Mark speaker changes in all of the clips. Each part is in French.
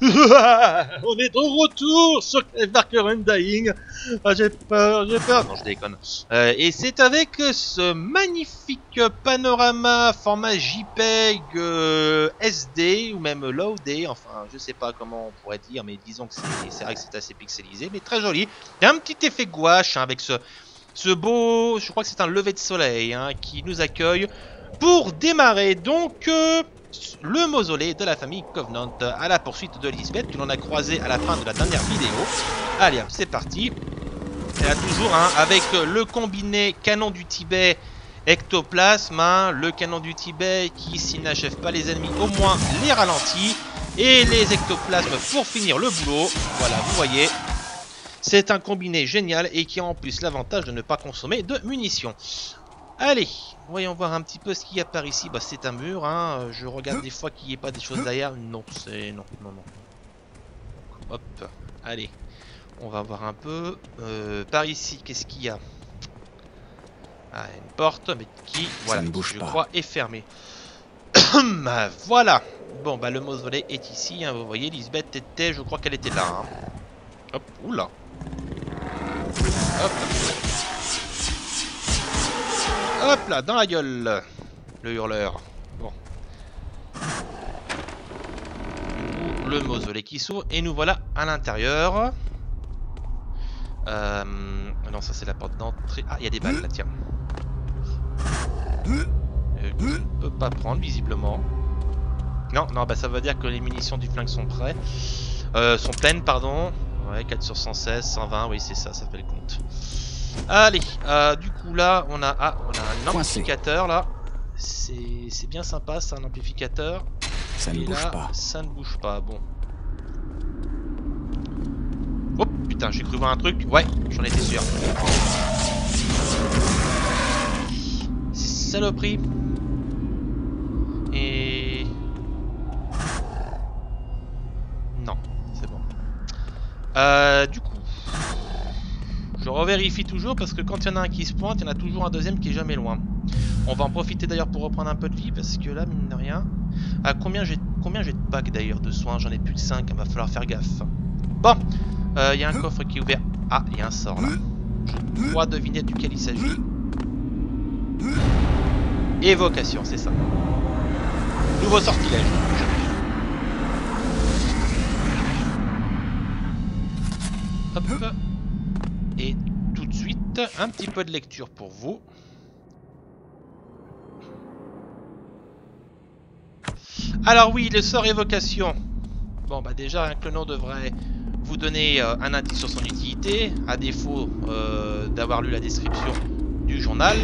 Speaker 1: On est de retour sur Darker Undying. Ah, j'ai peur. Non, je déconne. Et c'est avec ce magnifique panorama format JPEG SD ou même loadé. Enfin, je sais pas comment on pourrait dire, mais disons que c'est vrai que c'est assez pixelisé, mais très joli. Il y a un petit effet gouache hein, avec ce beau, je crois que c'est un lever de soleil hein, qui nous accueille pour démarrer donc le mausolée de la famille Covenant à la poursuite de Lisbeth que l'on a croisé à la fin de la dernière vidéo. Allez hop, c'est parti. Elle a toujours hein, avec le combiné canon du Tibet ectoplasme, hein, le canon du Tibet qui s'il n'achève pas les ennemis au moins les ralentit et les ectoplasmes pour finir le boulot. Voilà, vous voyez. C'est un combiné génial et qui a en plus l'avantage de ne pas consommer de munitions. Allez, voyons voir un petit peu ce qu'il y a par ici. Bah, c'est un mur, hein. Je regarde des fois qu'il n'y ait pas des choses derrière. Non, c'est... Non. Hop, allez. On va voir un peu. Par ici, qu'est-ce qu'il y a? Ah, une porte, mais qui, voilà, je crois, est fermée. Voilà. Bon, bah, le mausolée est ici, hein. Vous voyez, Lisbeth était... Je crois qu'elle était là, hein. Hop, oula. Hop. Hop là, dans la gueule. Le hurleur. Bon. Le mausolée qui s'ouvre. Et nous voilà à l'intérieur. Non, ça c'est la porte d'entrée. Ah, il y a des balles là, tiens. Je ne peux pas prendre, visiblement. Non, bah ça veut dire que les munitions du flingue sont prêtes. Sont pleines, pardon. Ouais, 4 sur 116, 120, oui c'est ça, ça fait le compte. Allez, du coup là, on a un amplificateur là. C'est bien sympa, c'est un amplificateur.
Speaker 2: Ça ne bouge pas.
Speaker 1: Ça ne bouge pas, bon. Oh putain, j'ai cru voir un truc. Ouais, j'en étais sûr. Saloperie. Et... Non, c'est bon. Du coup, je revérifie toujours parce que quand il y en a un qui se pointe, il y en a toujours un deuxième qui est jamais loin. On va en profiter d'ailleurs pour reprendre un peu de vie parce que là, mine de rien... Ah, combien j'ai de packs d'ailleurs de soins? J'en ai plus de 5, il va falloir faire gaffe. Bon, il y a un coffre qui est ouvert. Ah, il y a un sort là. Je crois deviner duquel il s'agit. Évocation, c'est ça. Nouveau sortilège. Hop. Et tout de suite, un petit peu de lecture pour vous. Alors oui, le sort évocation. Bon bah déjà, rien que le nom devrait vous donner un indice sur son utilité, à défaut d'avoir lu la description du journal.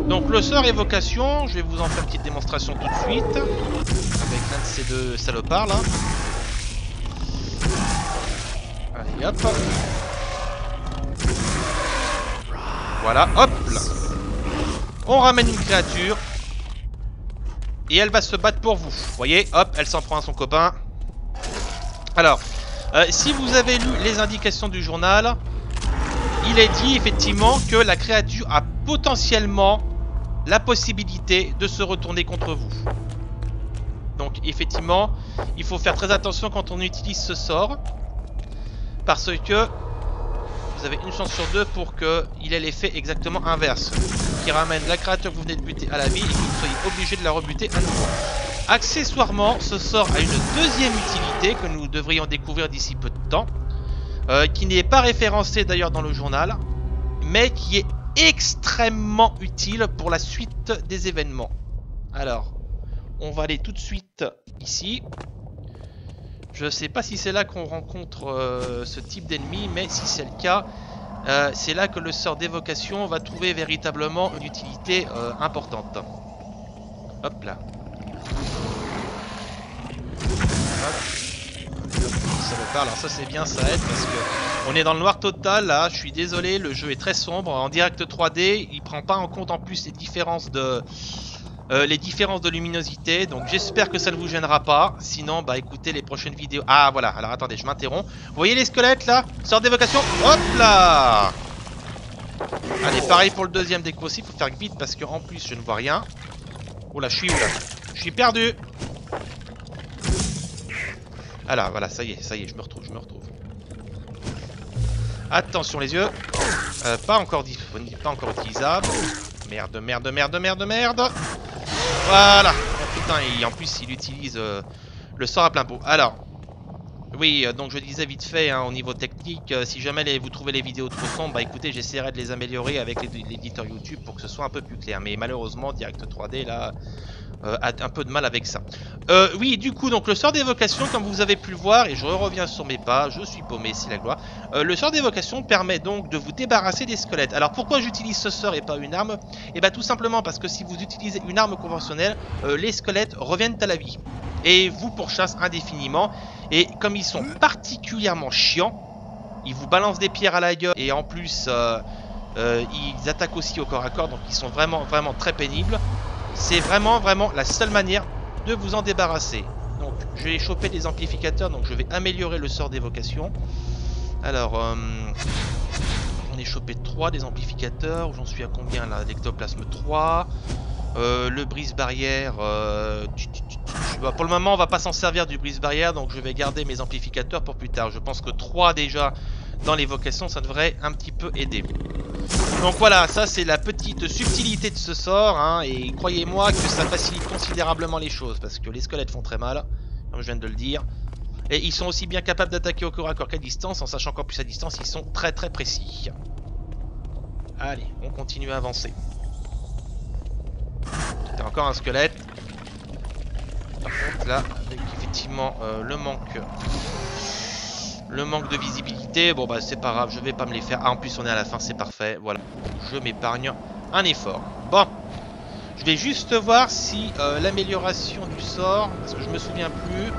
Speaker 1: Donc le sort évocation, je vais vous en faire une petite démonstration tout de suite, avec l'un de ces deux salopards là. Allez hop. Voilà, hop là. On ramène une créature. Et elle va se battre pour vous. Vous voyez, hop, elle s'en prend à son copain. Alors, si vous avez lu les indications du journal, il est dit effectivement que la créature a potentiellement la possibilité de se retourner contre vous. Donc effectivement, il faut faire très attention quand on utilise ce sort. Parce que vous avez une chance sur deux pour qu'il ait l'effet exactement inverse. Qui ramène la créature que vous venez de buter à la vie et que vous soyez obligé de la rebuter à nouveau. Accessoirement, ce sort a une deuxième utilité que nous devrions découvrir d'ici peu de temps. Qui n'est pas référencée d'ailleurs dans le journal. Mais qui est extrêmement utile pour la suite des événements. Alors, on va aller tout de suite ici. Je sais pas si c'est là qu'on rencontre ce type d'ennemi, mais si c'est le cas, c'est là que le sort d'évocation va trouver véritablement une utilité importante. Hop là. Alors ça c'est bien, ça aide parce que on est dans le noir total là, je suis désolé, le jeu est très sombre. En direct 3D, il prend pas en compte en plus les différences de... luminosité, donc j'espère que ça ne vous gênera pas. Sinon, bah écoutez les prochaines vidéos. Ah voilà, alors attendez, je m'interromps. Vous voyez les squelettes là? Sort d'évocation, hop là. Allez, pareil pour le deuxième déco aussi, faut faire vite parce que en plus je ne vois rien. Oh là, je suis où là? Je suis perdu. Ah là, voilà, ça y est, je me retrouve, Attention les yeux. Pas encore utilisable. Merde. Voilà. Oh, putain, et en plus il utilise le sort à plein pot. Alors, oui, donc je disais vite fait, hein, au niveau technique, si jamais vous trouvez les vidéos trop sombres, bah écoutez, j'essaierai de les améliorer avec l'éditeur YouTube pour que ce soit un peu plus clair. Mais malheureusement, Direct 3D, là, a un peu de mal avec ça. Oui, du coup, donc le sort d'évocation, comme vous avez pu le voir, et je reviens sur mes pas, je suis paumé, c'est la gloire. Le sort d'évocation permet donc de vous débarrasser des squelettes. Alors pourquoi j'utilise ce sort et pas une arme? Et bah tout simplement parce que si vous utilisez une arme conventionnelle, les squelettes reviennent à la vie. Et vous pourchassent indéfiniment. Et comme ils sont particulièrement chiants, ils vous balancent des pierres à la gueule. Et en plus, ils attaquent aussi au corps à corps. Donc ils sont vraiment très pénibles. C'est vraiment la seule manière de vous en débarrasser. Donc je vais choper des amplificateurs. Donc je vais améliorer le sort d'évocation. Alors, j'en ai chopé 3 des amplificateurs. J'en suis à combien là? L'ectoplasme 3. Le brise-barrière, pour le moment on va pas s'en servir du brise-barrière, donc je vais garder mes amplificateurs pour plus tard. Je pense que 3 déjà dans l'évocation, ça devrait un petit peu aider. Donc voilà, ça c'est la petite subtilité de ce sort, hein, et croyez-moi que ça facilite considérablement les choses, parce que les squelettes font très mal, comme je viens de le dire. Et ils sont aussi bien capables d'attaquer au corps à corps qu'à distance, en sachant qu'en plus à distance ils sont très précis. Allez, on continue à avancer. T'as encore un squelette. Par contre là, avec effectivement le manque de visibilité, bon bah c'est pas grave, je vais pas me les faire. Ah en plus on est à la fin, c'est parfait, voilà. Je m'épargne un effort. Bon, je vais juste voir si l'amélioration du sort, parce que je me souviens plus.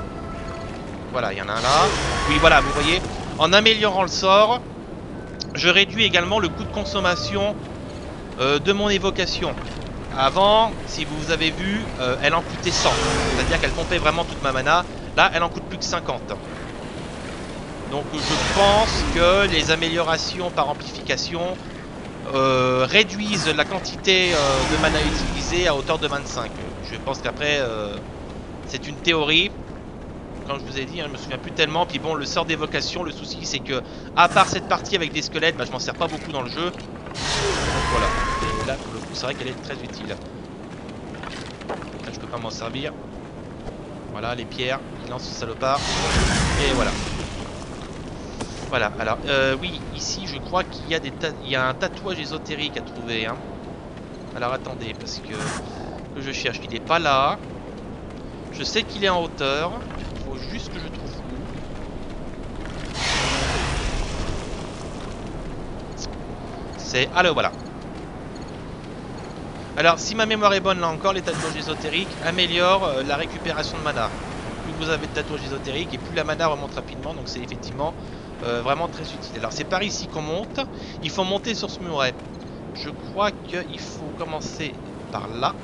Speaker 1: Voilà, il y en a un là. Oui voilà, vous voyez, en améliorant le sort, je réduis également le coût de consommation de mon évocation. Avant, si vous avez vu, elle en coûtait 100. C'est-à-dire qu'elle pompait vraiment toute ma mana. Là, elle en coûte plus que 50. Donc je pense que les améliorations par amplification réduisent la quantité de mana utilisée à hauteur de 25. Je pense qu'après, c'est une théorie. Comme je vous ai dit, hein, je me souviens plus tellement. Puis bon, le sort d'évocation, le souci c'est que, à part cette partie avec des squelettes, bah, je m'en sers pas beaucoup dans le jeu. Donc voilà. Et là, pour le coup, c'est vrai qu'elle est très utile. Là, je peux pas m'en servir. Voilà, les pierres. Il lance ce salopard. Et voilà. Voilà, alors, oui, ici, je crois qu'il y a il y a un tatouage ésotérique à trouver. Hein. Alors, attendez, parce que je cherche. Il n'est pas là. Je sais qu'il est en hauteur. Il faut juste que je trouve où. C'est... Ah là, voilà. Alors, si ma mémoire est bonne, là encore, les tatouages ésotériques améliorent la récupération de mana. Plus vous avez de tatouages ésotériques et plus la mana remonte rapidement, donc c'est effectivement vraiment très utile. Alors, c'est par ici qu'on monte. Il faut monter sur ce muret. Je crois qu'il faut commencer par là.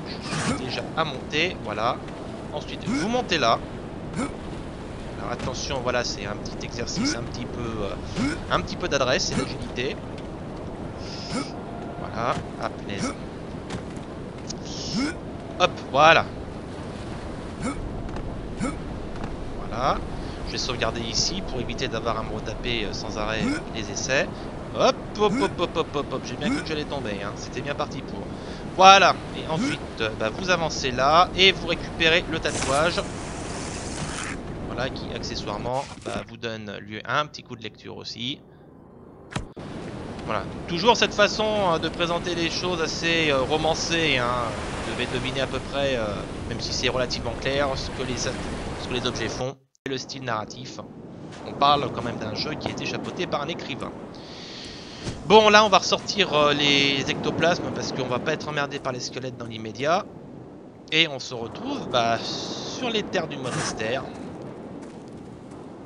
Speaker 1: Je suis déjà à monter, voilà. Ensuite, vous montez là. Alors, attention, voilà, c'est un petit exercice, un petit peu d'adresse et d'agilité. Voilà, ah punaise. Hop, voilà. Voilà. Je vais sauvegarder ici pour éviter d'avoir à me retaper sans arrêt les essais. Hop, hop, hop, hop, hop, hop, hop. J'ai bien cru que j'allais tomber, hein. C'était bien parti pour. Voilà. Et ensuite, bah, vous avancez là et vous récupérez le tatouage. Voilà, qui accessoirement bah, vous donne lieu à un petit coup de lecture aussi. Voilà, toujours cette façon de présenter les choses assez romancées, hein. Vous devez deviner à peu près, même si c'est relativement clair, ce que les objets font. Et le style narratif. On parle quand même d'un jeu qui a été chapeauté par un écrivain. Bon, là on va ressortir les ectoplasmes parce qu'on va pas être emmerdé par les squelettes dans l'immédiat. Et on se retrouve bah, sur les terres du monastère.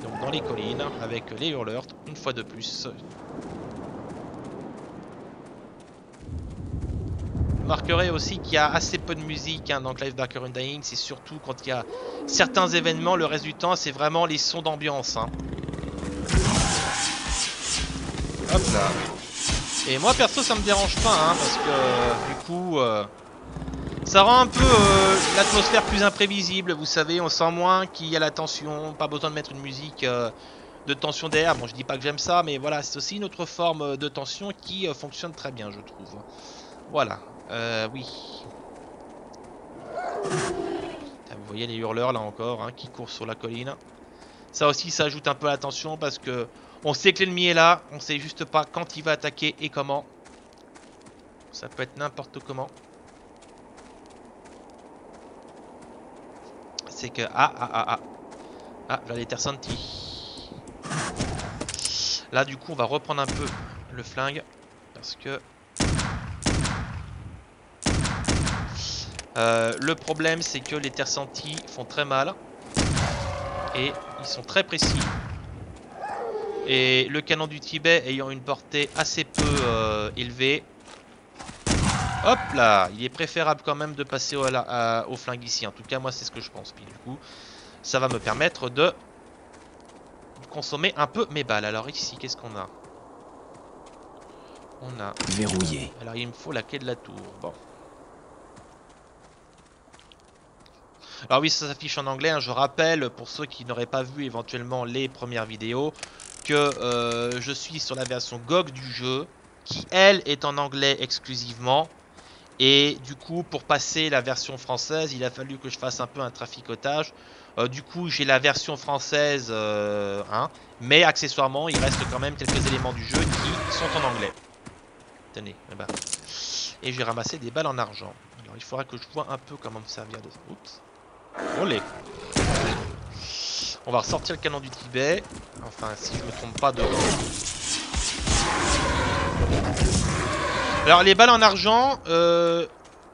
Speaker 1: Donc dans les collines, avec les hurleurs, une fois de plus. Vous remarquerez aussi qu'il y a assez peu de musique hein, dans Clive Barker Undying, c'est surtout quand il y a certains événements, le reste du temps c'est vraiment les sons d'ambiance. Hein. Hop là. Et moi perso ça me dérange pas, hein, parce que du coup Ça rend un peu l'atmosphère plus imprévisible, vous savez, on sent moins qu'il y a la tension, pas besoin de mettre une musique de tension derrière. Bon, je dis pas que j'aime ça, mais voilà, c'est aussi une autre forme de tension qui fonctionne très bien, je trouve. Voilà, oui. Vous voyez les hurleurs là encore, hein, qui courent sur la colline. Ça aussi, ça ajoute un peu la tension parce que on sait que l'ennemi est là, on sait juste pas quand il va attaquer et comment. Ça peut être n'importe comment. C'est que... Ah, là les terres senties. Là du coup on va reprendre un peu le flingue. Parce que... le problème c'est que les terres senties font très mal. Et ils sont très précis. Et le canon du Tibet ayant une portée assez peu élevée. Hop là, il est préférable quand même de passer au flingue ici. En tout cas moi c'est ce que je pense. Puis du coup... ça va me permettre de consommer un peu mes balles. Alors ici, qu'est-ce qu'on a? On a...
Speaker 2: verrouillé.
Speaker 1: Alors il me faut la clé de la tour. Bon. Alors oui, ça s'affiche en anglais. Hein. Je rappelle, pour ceux qui n'auraient pas vu éventuellement les premières vidéos, que je suis sur la version GOG du jeu, qui elle est en anglais exclusivement. Et du coup, pour passer la version française, il a fallu que je fasse un peu un traficotage. Du coup, j'ai la version française, hein, mais accessoirement, il reste quand même quelques éléments du jeu qui sont en anglais. Tenez, là-bas. Et j'ai ramassé des balles en argent. Alors, il faudra que je vois un peu comment me servir de... Oups. Olé. On va ressortir le canon du Tibet. Enfin, si je me trompe pas de... Alors les balles en argent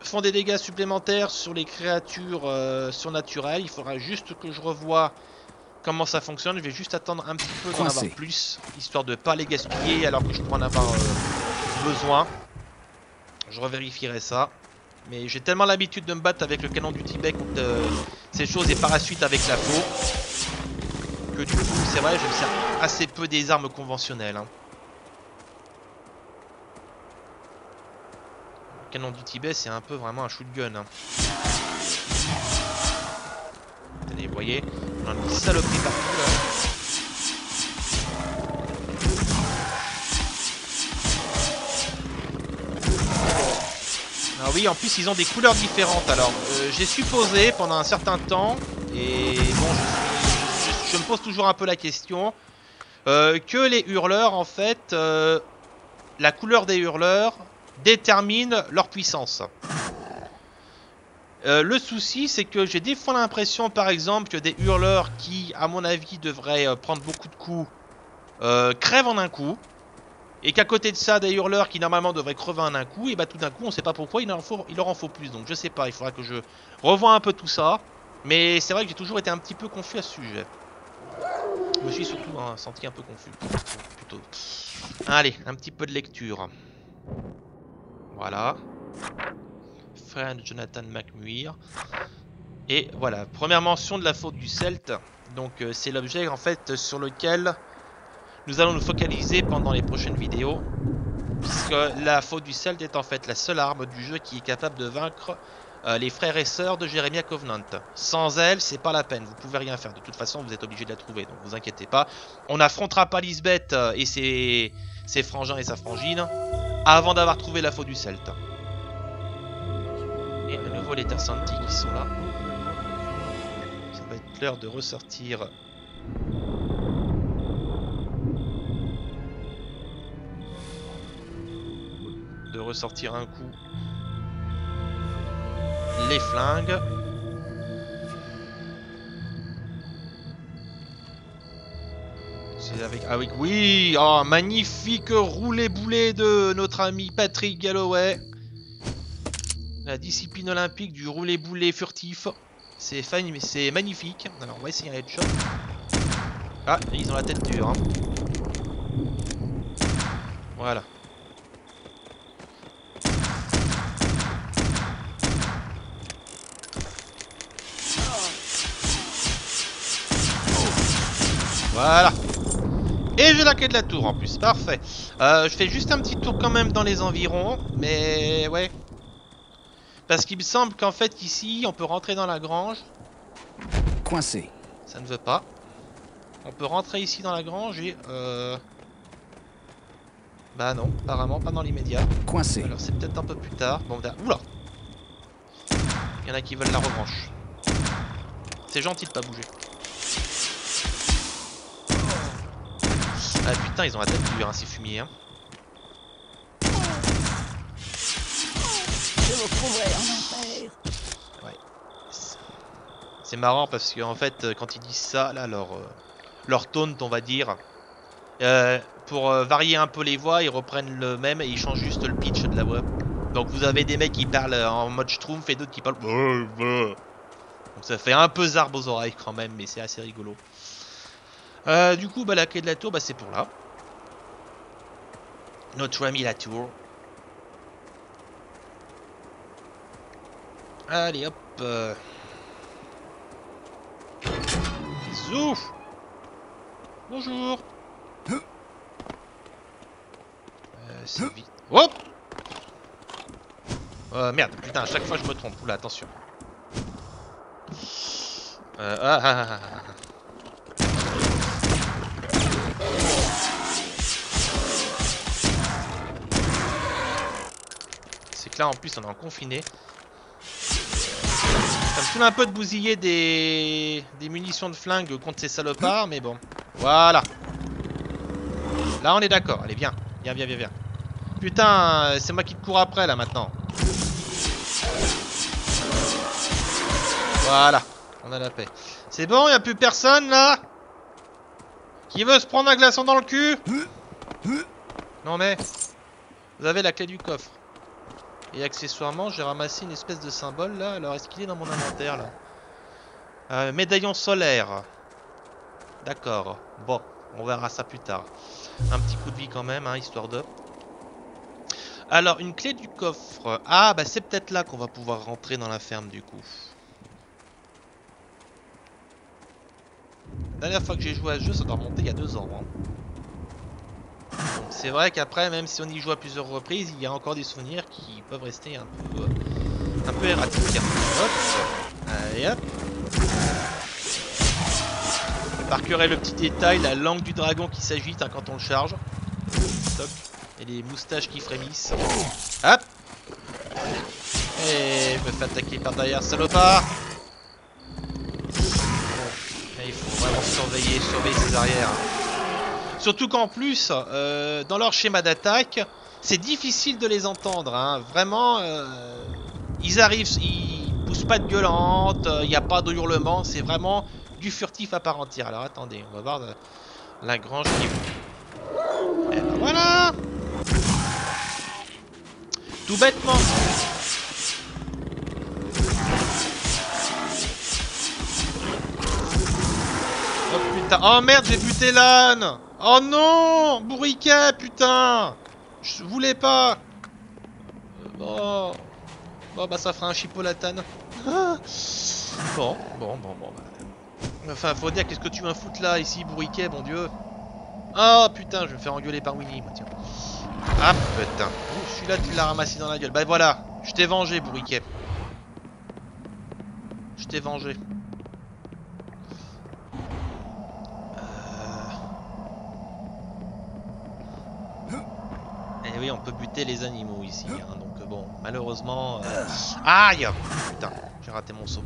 Speaker 1: font des dégâts supplémentaires sur les créatures surnaturelles. Il faudra juste que je revoie comment ça fonctionne. Je vais juste attendre un petit peu d'en avoir plus, histoire de ne pas les gaspiller alors que je pourrais en avoir besoin. Je revérifierai ça. Mais j'ai tellement l'habitude de me battre avec le canon du Tibet contre ces choses et par la suite avec la peau que du coup c'est vrai je me sers assez peu des armes conventionnelles. Hein. Le canon du Tibet c'est un peu vraiment un shootgun. Hein. Tenez, vous voyez, on a une saloperie partout là. Ah oui, en plus ils ont des couleurs différentes. Alors j'ai supposé pendant un certain temps, et bon je me pose toujours un peu la question, que les hurleurs en fait, la couleur des hurleurs détermine leur puissance. Le souci c'est que j'ai des fois l'impression par exemple que des hurleurs qui à mon avis devraient prendre beaucoup de coups crèvent en un coup. Et qu'à côté de ça, des hurleurs qui normalement devraient crever en un coup, et bah tout d'un coup on sait pas pourquoi il leur en faut plus. Donc je sais pas, il faudra que je revoie un peu tout ça. Mais c'est vrai que j'ai toujours été un petit peu confus à ce sujet. Je me suis surtout senti un peu confus plutôt. Allez, un petit peu de lecture. Voilà. Frère de Jonathan McMuir. Et voilà, première mention de la faute du Celte. Donc c'est l'objet en fait sur lequel nous allons nous focaliser pendant les prochaines vidéos, puisque la faute du Celte est en fait la seule arme du jeu qui est capable de vaincre les frères et sœurs de Jeremiah Covenant. Sans elle, c'est pas la peine, vous pouvez rien faire, de toute façon vous êtes obligé de la trouver, donc vous inquiétez pas. On n'affrontera pas Lisbeth et ses frangins et sa frangine avant d'avoir trouvé la faute du Celte. Et à nouveau les terres senties qui sont là. Ça va être l'heure de ressortir... ressortir un coup les flingues. C'est avec oui, oh, magnifique roulé-boulé de notre ami Patrick Galloway. La discipline olympique du roulé-boulé furtif. C'est magnifique. Alors on va essayer un headshot. Ah, ils ont la tête dure. Hein. Voilà. Voilà. Et j'ai la clé de la tour en plus, parfait. Je fais juste un petit tour quand même dans les environs, mais ouais. Parce qu'il me semble qu'en fait ici on peut rentrer dans la grange.
Speaker 2: Coincé.
Speaker 1: Ça ne veut pas. On peut rentrer ici dans la grange et bah non, apparemment pas dans l'immédiat.
Speaker 2: Coincé.
Speaker 1: Alors c'est peut-être un peu plus tard. Bon, oula. Il y en a qui veulent la revanche. C'est gentil de pas bouger. Ah putain, ils ont la tête dure, hein, ces fumiers. Hein.
Speaker 3: Je vous trouverai en enfer.
Speaker 1: Ouais. C'est marrant parce qu'en fait, quand ils disent ça, là, leur taunt, on va dire, pour varier un peu les voix, ils reprennent le même et ils changent juste le pitch de la voix. Donc vous avez des mecs qui parlent en mode schtroumpf et d'autres qui parlent. Donc ça fait un peu zarbe aux oreilles quand même, mais c'est assez rigolo. Du coup, bah, la clé de la tour, bah, c'est pour là. Notre ami la tour. Allez hop. Zouf. Bonjour. C'est vite. Hop. Merde, putain, à chaque fois je me trompe. Oula, attention. C'est que là en plus on est en confiné. Ça me saoule un peu de bousiller des munitions de flingue contre ces salopards, mais bon. Voilà. Là on est d'accord, allez viens. Viens. Putain, c'est moi qui te cours après là maintenant. Voilà, on a la paix. C'est bon, y a plus personne là? Qui veut se prendre un glaçon dans le cul? Non mais, vous avez la clé du coffre. Et accessoirement, j'ai ramassé une espèce de symbole là. Alors est-ce qu'il est dans mon inventaire là? Médaillon solaire. D'accord. Bon, on verra ça plus tard. Un petit coup de vie quand même, hein, histoire de... Alors, une clé du coffre. Ah, bah c'est peut-être là qu'on va pouvoir rentrer dans la ferme du coup. La dernière fois que j'ai joué à ce jeu, ça doit remonter il y a 2 ans. Hein. C'est vrai qu'après, même si on y joue à plusieurs reprises, il y a encore des souvenirs qui peuvent rester un peu erratiques. Hop, allez hop. Remarquerez le petit détail, la langue du dragon qui s'agite hein, quand on le charge. Toc. Et les moustaches qui frémissent. Hop. Et je me fais attaquer par derrière, salopard. Et il faut vraiment surveiller ses arrières. Surtout qu'en plus, dans leur schéma d'attaque, c'est difficile de les entendre. Hein. Vraiment, ils arrivent, ils poussent pas de gueulante, il n'y a pas de hurlement, c'est vraiment du furtif à part entière. Alors attendez, on va voir la grange qui... Et ben voilà. Tout bêtement. Oh putain, oh merde, j'ai buté l'âne. Oh non, bourriquet, putain. Je voulais pas. Bon. Bon bah ça fera un chipolatan. Ah. Bon. Enfin, faut dire qu'est-ce que tu vas foutre là, ici, bourriquet, mon dieu. Oh putain, je vais me faire engueuler par Winnie, moi, tiens. Ah putain. Ouh, celui-là, tu l'as ramassé dans la gueule. Bah voilà, je t'ai vengé, bourriquet. Je t'ai vengé. Et oui, on peut buter les animaux ici, hein, donc bon, malheureusement... Aïe. Putain, j'ai raté mon saut.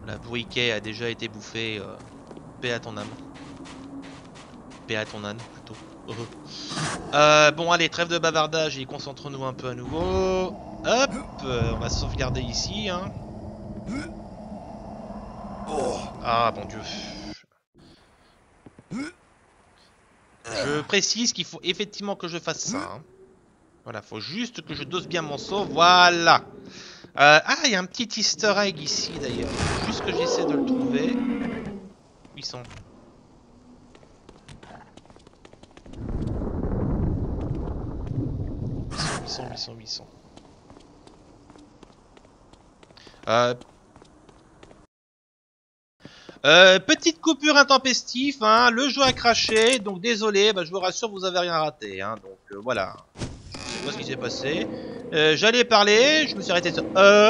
Speaker 1: La bourriquet a déjà été bouffée. Paix à ton âme. Paix à ton âne, plutôt. Bon, allez, trêve de bavardage et concentrons-nous un peu à nouveau. Hop, on va sauvegarder ici. Hein. Ah, mon dieu. Je précise qu'il faut effectivement que je fasse ça. Hein. Voilà, faut juste que je dose bien mon saut. Voilà. Ah, il y a un petit easter egg ici d'ailleurs. Juste que j'essaie de le trouver. Où ils sont? Où ils sont. Petite coupure intempestive, hein, le jeu a craché, donc désolé, bah, je vous rassure, vous avez rien raté, hein, donc voilà. pas ce qui s'est passé. J'allais parler, je me suis arrêté sur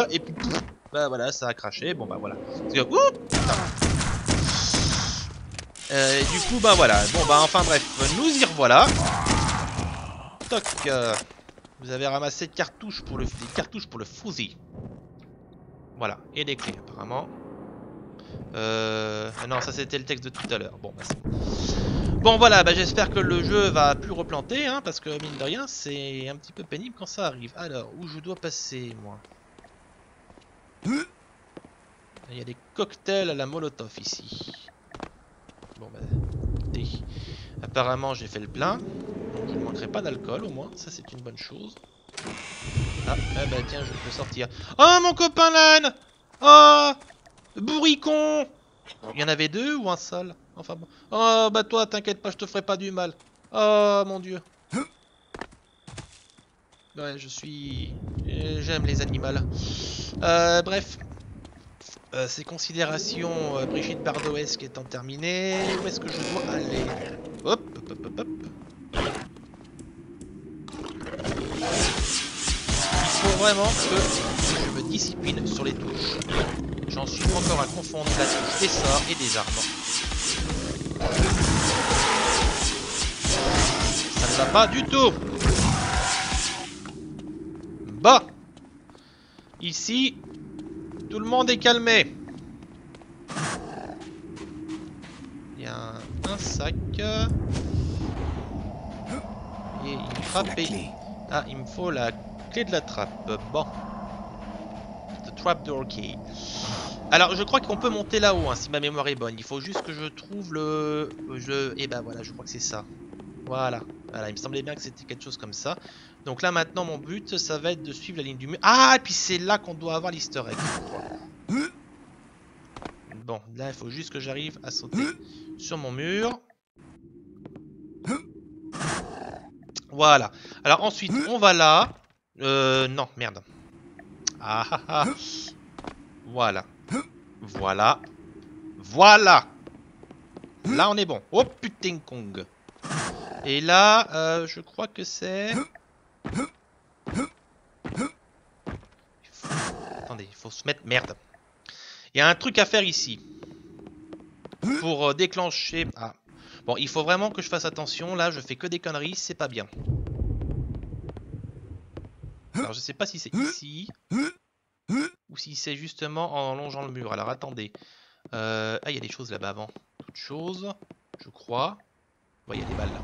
Speaker 1: et puis pouf, bah voilà, ça a craché. Bon bah voilà. Parce que, du coup bah voilà. Bon bah enfin bref, nous y revoilà. Toc. Vous avez ramassé des cartouches pour le fusil. Voilà, et des clés apparemment. Non, ça c'était le texte de tout à l'heure. Bon, bah, bon voilà, bah, j'espère que le jeu va plus replanter, hein, parce que mine de rien, c'est un petit peu pénible quand ça arrive. Alors, où je dois passer, moi? Il y a des cocktails à la Molotov ici. Bon, bah, écoutez, apparemment j'ai fait le plein. Donc je ne manquerai pas d'alcool au moins, ça c'est une bonne chose. Ah, bah tiens, je peux sortir. Oh, mon copain l'âne! Oh! Bourricon! Il y en avait deux ou un seul? Enfin bon. Oh bah toi t'inquiète pas, je te ferai pas du mal. Oh mon dieu. Ouais, je suis... J'aime les animaux. Bref. Ces considérations Brigitte Bardot-esque étant terminées, où est-ce que je dois aller? Hop, hop, hop, hop, hop. Il faut vraiment que je me discipline sur les touches. J'en suis encore à confondre la touche des sorts et des armes. Ça ne va pas du tout. Bah. Ici, tout le monde est calmé. Il y a un sac. Et une trappe et... Ah, il me faut la clé de la trappe. Bon. The trapdoor key. Alors, je crois qu'on peut monter là-haut, hein, si ma mémoire est bonne. Il faut juste que je trouve le... Et ben voilà, je crois que c'est ça. Voilà. Voilà, il me semblait bien que c'était quelque chose comme ça. Donc là, maintenant, mon but, ça va être de suivre la ligne du mur. Ah, et puis c'est là qu'on doit avoir l'easter egg, je crois. Bon, là, il faut juste que j'arrive à sauter sur mon mur. Voilà. Alors ensuite, on va là. Non, merde. Ah ah ah. Voilà. Voilà. Voilà. Là, on est bon. Oh putain Kong. Et là, je crois que c'est... Attendez, il faut se mettre... Merde. Il y a un truc à faire ici. Pour déclencher... Ah. Bon, il faut vraiment que je fasse attention. Là, je fais que des conneries. C'est pas bien. Alors, je sais pas si c'est ici. Ou si c'est justement en longeant le mur. Alors, attendez. Ah, il y a des choses là-bas avant. Toute chose, je crois. Ouais, il y a des balles là.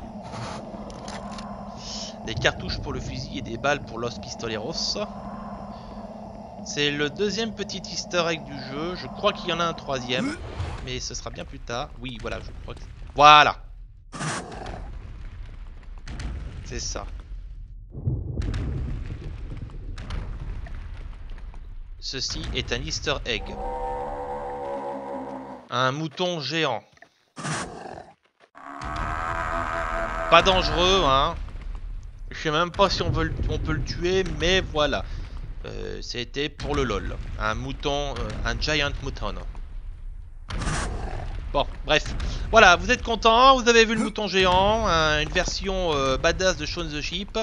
Speaker 1: Des cartouches pour le fusil et des balles pour Los Pistoleros. C'est le deuxième petit easter egg du jeu. Je crois qu'il y en a un troisième. Mais ce sera bien plus tard. Oui, voilà, je crois que... Voilà. C'est ça. Ceci est un easter egg. Un mouton géant. Pas dangereux, hein. Je sais même pas si on peut le tuer, mais voilà. C'était pour le lol. Un mouton, un giant mouton. Bon, bref. Voilà, vous êtes contents, vous avez vu le mouton géant, une version badass de Shaun the Sheep.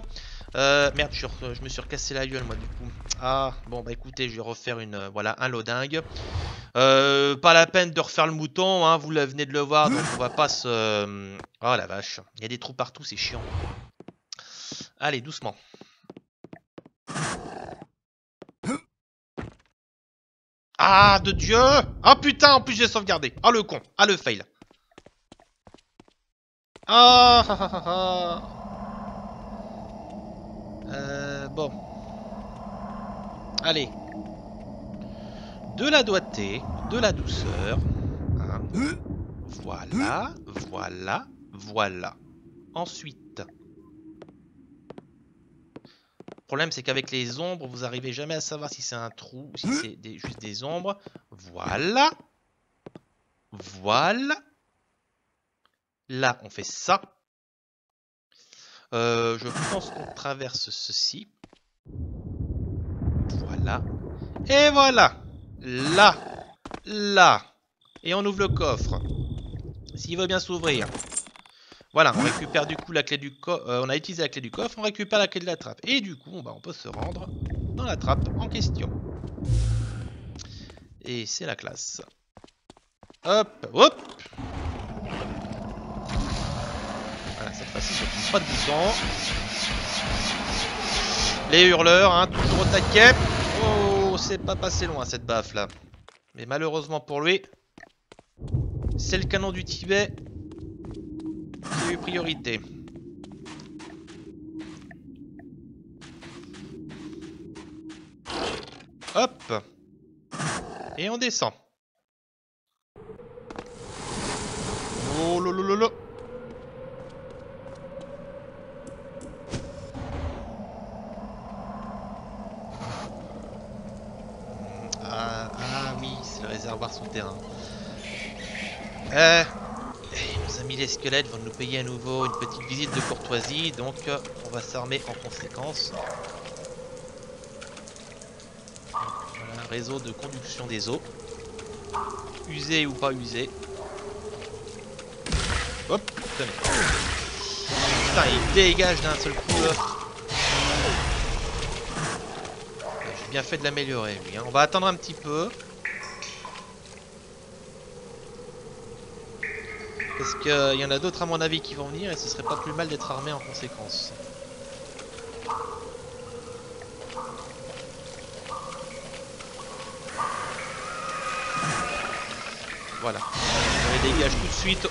Speaker 1: Merde, je me suis recassé la gueule moi du coup. Ah, bon bah écoutez, je vais refaire voilà, un loading. Pas la peine de refaire le mouton, hein, vous venez de le voir, donc on va pas se... Oh la vache, il y a des trous partout, c'est chiant. Allez, doucement. Ah, de Dieu! Ah putain, en plus j'ai sauvegardé. Ah le con, ah le fail. Ah, ah, ah, ah. Bon. Allez. De la doigté, de la douceur. Hein. Voilà, voilà, voilà. Ensuite. Le problème c'est qu'avec les ombres, vous n'arrivez jamais à savoir si c'est un trou ou si c'est juste des ombres. Voilà. Voilà. Là, on fait ça. Je pense qu'on traverse ceci. Voilà. Et voilà. Là. Là. Et on ouvre le coffre. S'il veut bien s'ouvrir. Voilà, on récupère du coup la clé du coffre. On a utilisé la clé du coffre, on récupère la clé de la trappe. Et du coup, bah, on peut se rendre dans la trappe en question. Et c'est la classe. Hop, hop. Voilà, cette fois-ci, je ne pas de bouton. Les hurleurs, hein, toujours au taquet. Oh, c'est pas passé loin cette baffe là. Mais malheureusement pour lui, c'est le canon du Tibet qui a eu priorité. Hop. Et on descend. Oh lolololo. Ah oui, c'est le réservoir souterrain. Nos amis les squelettes vont nous payer à nouveau une petite visite de courtoisie, donc on va s'armer en conséquence. Voilà, un réseau de conduction des eaux. Usé ou pas usé. Hop, tenez. Putain, il dégage d'un seul coup là. J'ai bien fait de l'améliorer lui, hein. On va attendre un petit peu. Parce qu'il y en a d'autres à mon avis qui vont venir et ce serait pas plus mal d'être armé en conséquence. Voilà. On les dégage tout de suite.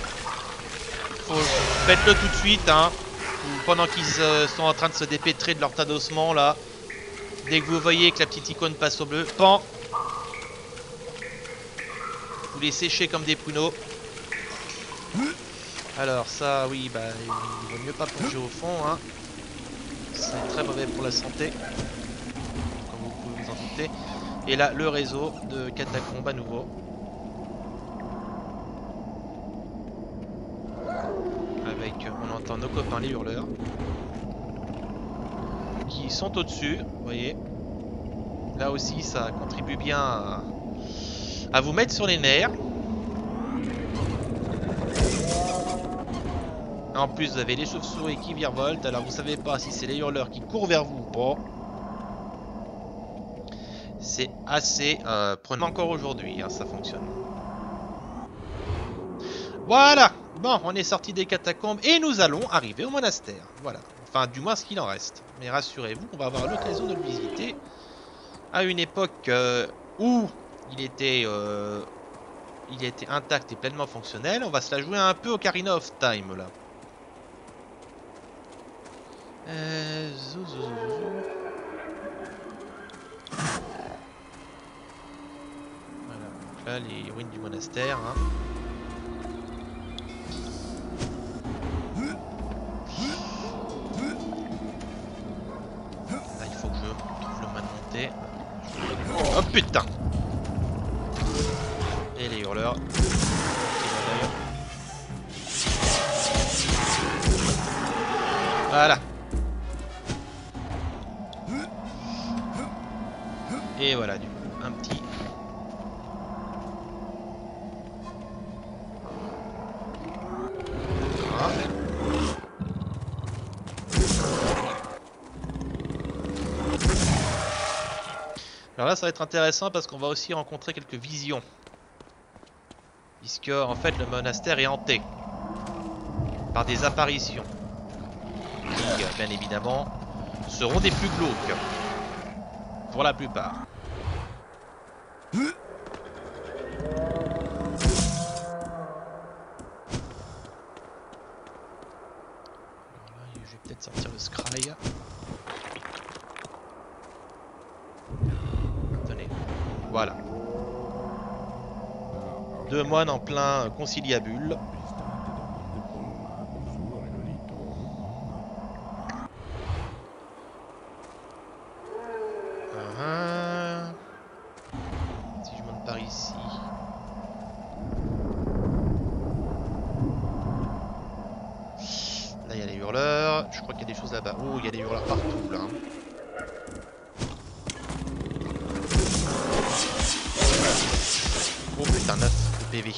Speaker 1: Faites-le tout de suite, hein. Ou pendant qu'ils sont en train de se dépêtrer de leur tas d'ossements là. Dès que vous voyez que la petite icône passe au bleu, pan. Vous les séchez comme des pruneaux. Alors ça, oui, bah, il vaut mieux pas plonger au fond, hein. C'est très mauvais pour la santé, comme vous pouvez vous en douter. Et là, le réseau de catacombes à nouveau. Avec, on entend nos copains les hurleurs. Qui sont au-dessus, vous voyez. Là aussi, ça contribue bien à vous mettre sur les nerfs. En plus, vous avez les chauves-souris qui virevoltent, alors vous savez pas si c'est les hurleurs qui courent vers vous ou pas. C'est assez prenant encore aujourd'hui, hein, ça fonctionne. Voilà. Bon, on est sorti des catacombes et nous allons arriver au monastère. Voilà. Enfin, du moins ce qu'il en reste. Mais rassurez-vous, on va avoir l'occasion de le visiter à une époque où il était intact et pleinement fonctionnel. On va se la jouer un peu au Ocarina of Time là. Voilà, donc là les ruines du monastère. Hein. Là il faut que je trouve le moyen de monter. Oh putain! Et les hurleurs. Voilà. Et voilà, du coup, un petit... Voilà. Alors là, ça va être intéressant parce qu'on va aussi rencontrer quelques visions. Puisque, en fait, le monastère est hanté par des apparitions. Qui, bien évidemment, seront des plus glauques. Pour la plupart. Alors là, je vais peut-être sortir le scry. Tenez. Voilà. 2 moines en plein conciliabule. Si je monte par ici. Là il y a les hurleurs. Je crois qu'il y a des choses là-bas. Oh, il y a des hurleurs partout là. Oh putain, 9 de PV.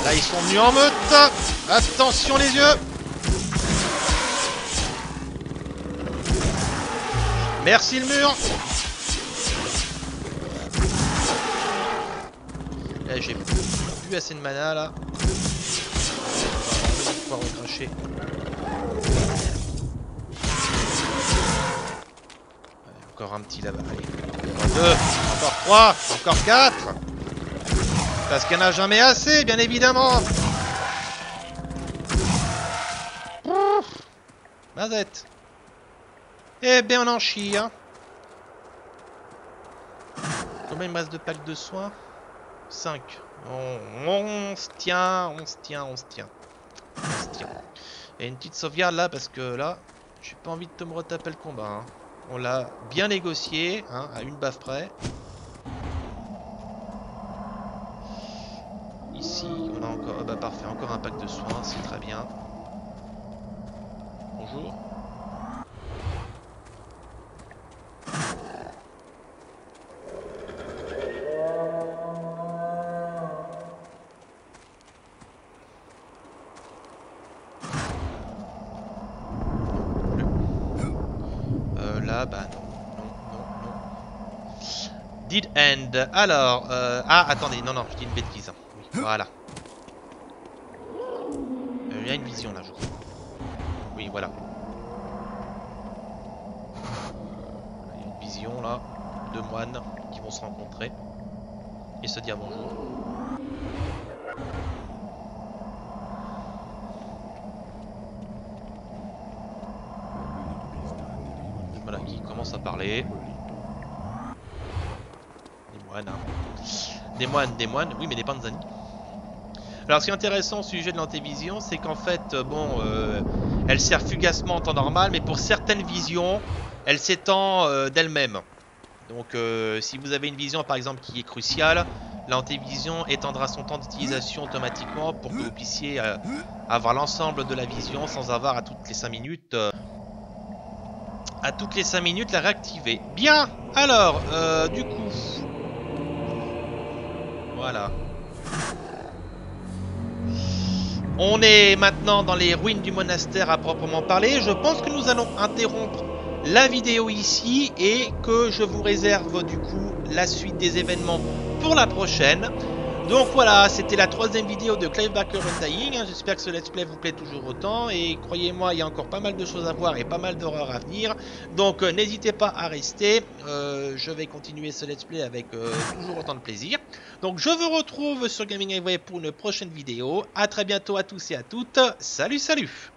Speaker 1: Là, ils sont venus en meute. Attention les yeux. Merci le mur. Là, j'ai plus assez de mana là. On va pouvoir recracher. Allez, encore un petit là-bas. Allez. Encore 2, encore 3, encore 4. Parce qu'il n'y en a jamais assez, bien évidemment. Mazette. Eh bien, on en chie, hein. Combien il me reste de packs de soins? 5. On se tient, on se tient, on se tient. On se tient. Et une petite sauvegarde là, parce que là, j'ai pas envie de te me retaper le combat. Hein. On l'a bien négocié, hein, à une baffe près. Ici, on a encore... bah parfait, encore un pack de soins, c'est très bien. Bonjour. Là, bah non. Did end. Alors, ah, attendez, non, je dis une bêtise. Oui, voilà. Il y a une vision là, je crois. Oui, voilà. Il y a une vision là, deux moines qui vont se rencontrer et se dire bonjour. Voilà, qui commence à parler. Des moines, hein. Des moines, oui, mais des panzani. Alors, ce qui est intéressant au sujet de l'antévision, c'est qu'en fait, bon, elle sert fugacement en temps normal, mais pour certaines visions, elle s'étend d'elle-même. Donc, si vous avez une vision, par exemple, qui est cruciale, l'antévision étendra son temps d'utilisation automatiquement pour que vous puissiez avoir l'ensemble de la vision sans avoir à toutes les 5 minutes... la réactiver. Bien. Alors, du coup... Voilà. On est maintenant dans les ruines du monastère à proprement parler. Je pense que nous allons interrompre la vidéo ici et que je vous réserve du coup la suite des événements pour la prochaine. Donc voilà, c'était la 3e vidéo de Clivebacker Undying. J'espère que ce let's play vous plaît toujours autant. Et croyez-moi, il y a encore pas mal de choses à voir et pas mal d'horreurs à venir. Donc n'hésitez pas à rester. Je vais continuer ce let's play avec toujours autant de plaisir. Donc je vous retrouve sur Gaming Highway pour une prochaine vidéo. A très bientôt à tous et à toutes. Salut, salut!